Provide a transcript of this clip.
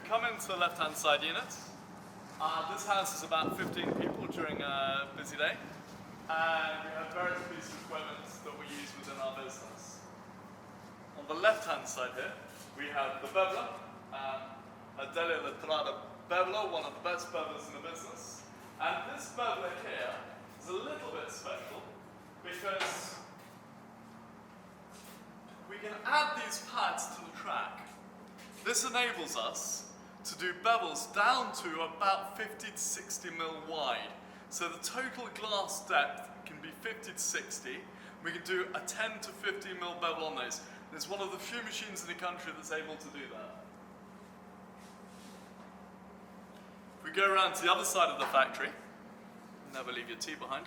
come into the left-hand side unit. This house is about 15 people during a busy day. And we have various pieces of equipment that we use within our business. On the left-hand side here, we have the Beveller, Beveller, one of the best bevellers in the business. And this Beveller here is a little bit special because we can add these pads to the track. This enables us to do bevels down to about 50 to 60 mil wide. So the total glass depth can be 50 to 60. We can do a 10 to 50 mil bevel on those. It's one of the few machines in the country that's able to do that. If we go around to the other side of the factory, never leave your tea behind.